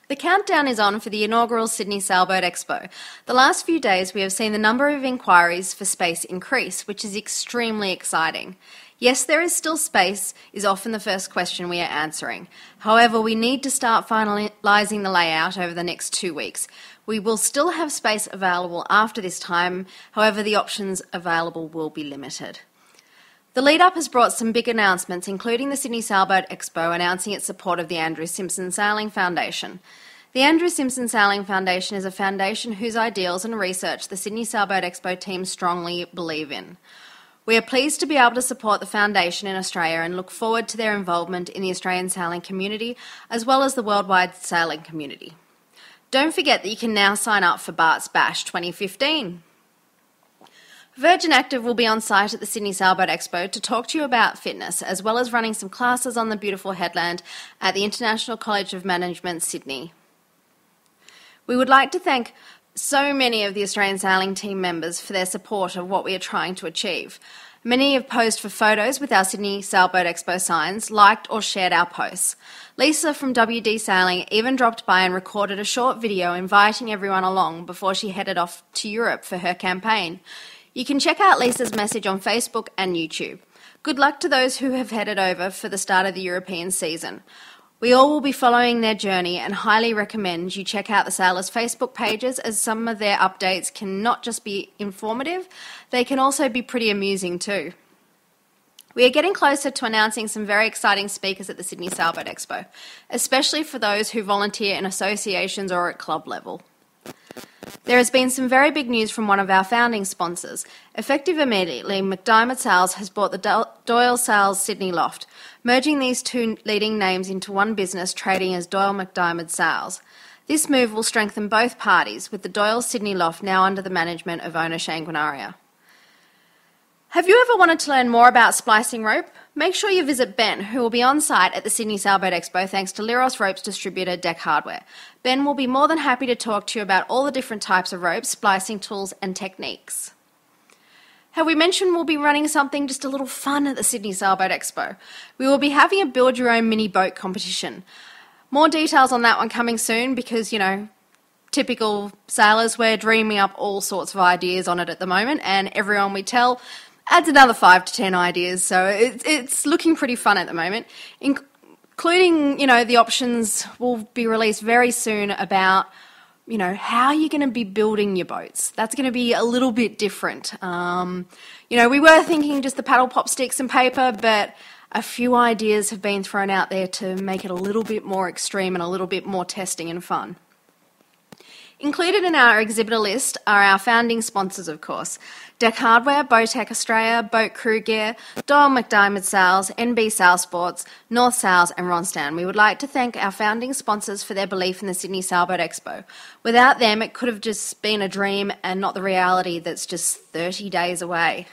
The countdown is on for the inaugural Sydney Sailboat Expo. The last few days we have seen the number of inquiries for space increase, which is extremely exciting. Yes, there is still space, is often the first question we are answering. However, we need to start finalising the layout over the next 2 weeks. We will still have space available after this time, however the options available will be limited. The lead-up has brought some big announcements, including the Sydney Sailboat Expo announcing its support of the Andrew Simpson Sailing Foundation. The Andrew Simpson Sailing Foundation is a foundation whose ideals and research the Sydney Sailboat Expo team strongly believe in. We are pleased to be able to support the foundation in Australia and look forward to their involvement in the Australian sailing community as well as the worldwide sailing community. Don't forget that you can now sign up for Bart's Bash 2015. Virgin Active will be on site at the Sydney Sailboat Expo to talk to you about fitness, as well as running some classes on the beautiful headland at the International College of Management, Sydney. We would like to thank so many of the Australian sailing team members for their support of what we are trying to achieve. Many have posed for photos with our Sydney Sailboat Expo signs, liked or shared our posts. Lisa from WD Sailing even dropped by and recorded a short video inviting everyone along before she headed off to Europe for her campaign. You can check out Lisa's message on Facebook and YouTube. Good luck to those who have headed over for the start of the European season. We all will be following their journey and highly recommend you check out the sailors' Facebook pages, as some of their updates can not just be informative, they can also be pretty amusing too. We are getting closer to announcing some very exciting speakers at the Sydney Sailboat Expo, especially for those who volunteer in associations or at club level. There has been some very big news from one of our founding sponsors. Effective immediately, McDiarmid Sales has bought the Doyle Sales Sydney loft, merging these two leading names into one business trading as Doyle McDiarmid Sales. This move will strengthen both parties, with the Doyle Sydney loft now under the management of owner Shane Guinaria. Have you ever wanted to learn more about splicing rope? Make sure you visit Ben, who will be on site at the Sydney Sailboat Expo thanks to Liros Ropes distributor Deck Hardware. Ben will be more than happy to talk to you about all the different types of ropes, splicing tools and techniques. Have we mentioned we'll be running something just a little fun at the Sydney Sailboat Expo? We will be having a build your own mini boat competition. More details on that one coming soon because, typical sailors, we're dreaming up all sorts of ideas on it at the moment, and everyone we tell adds another 5 to 10 ideas, so it's looking pretty fun at the moment, including, the options will be released very soon about, how you're going to be building your boats. That's going to be a little bit different. We were thinking just the paddle pop sticks and paper, but a few ideas have been thrown out there to make it a little bit more extreme and a little bit more testing and fun. Included in our exhibitor list are our founding sponsors, of course: Deck Hardware, Bowtech Australia, Boat Crew Gear, Doyle McDiarmid Sales, NB Sail Sports, North Sails and Ronstan. We would like to thank our founding sponsors for their belief in the Sydney Sailboat Expo. Without them, it could have just been a dream and not the reality that's just 30 days away.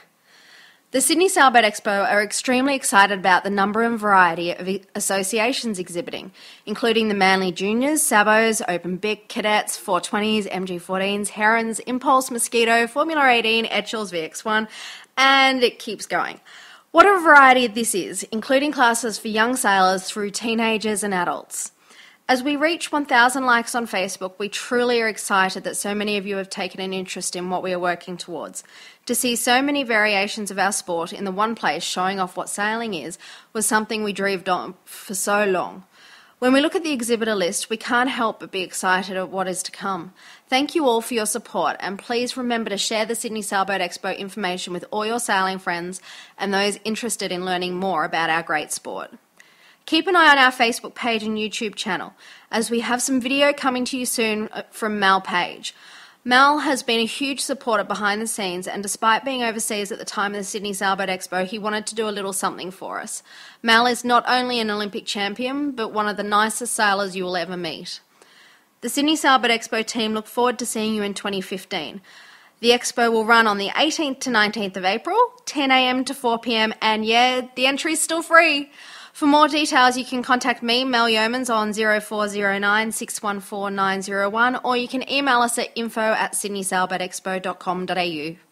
The Sydney Sailboat Expo are extremely excited about the number and variety of associations exhibiting, including the Manly Juniors, Sabos, Open Bic, Cadets, 420s, MG14s, Herons, Impulse, Mosquito, Formula 18, Etchells, VX1, and it keeps going. What a variety this is, including classes for young sailors through teenagers and adults. As we reach 1,000 likes on Facebook, we truly are excited that so many of you have taken an interest in what we are working towards. To see so many variations of our sport in the one place showing off what sailing is was something we dreamed on for so long. When we look at the exhibitor list, we can't help but be excited at what is to come. Thank you all for your support, and please remember to share the Sydney Sailboat Expo information with all your sailing friends and those interested in learning more about our great sport. Keep an eye on our Facebook page and YouTube channel, as we have some video coming to you soon from Mal Page. Mal has been a huge supporter behind the scenes, and despite being overseas at the time of the Sydney Sailboat Expo, he wanted to do a little something for us. Mal is not only an Olympic champion, but one of the nicest sailors you will ever meet. The Sydney Sailboat Expo team look forward to seeing you in 2015. The expo will run on the 18th to 19th of April, 10 a.m. to 4 p.m, and the entry is still free. For more details, you can contact me, Mel Yeomans, on 0409 614 901, or you can email us at info@sydneysailboatexpo.com.au.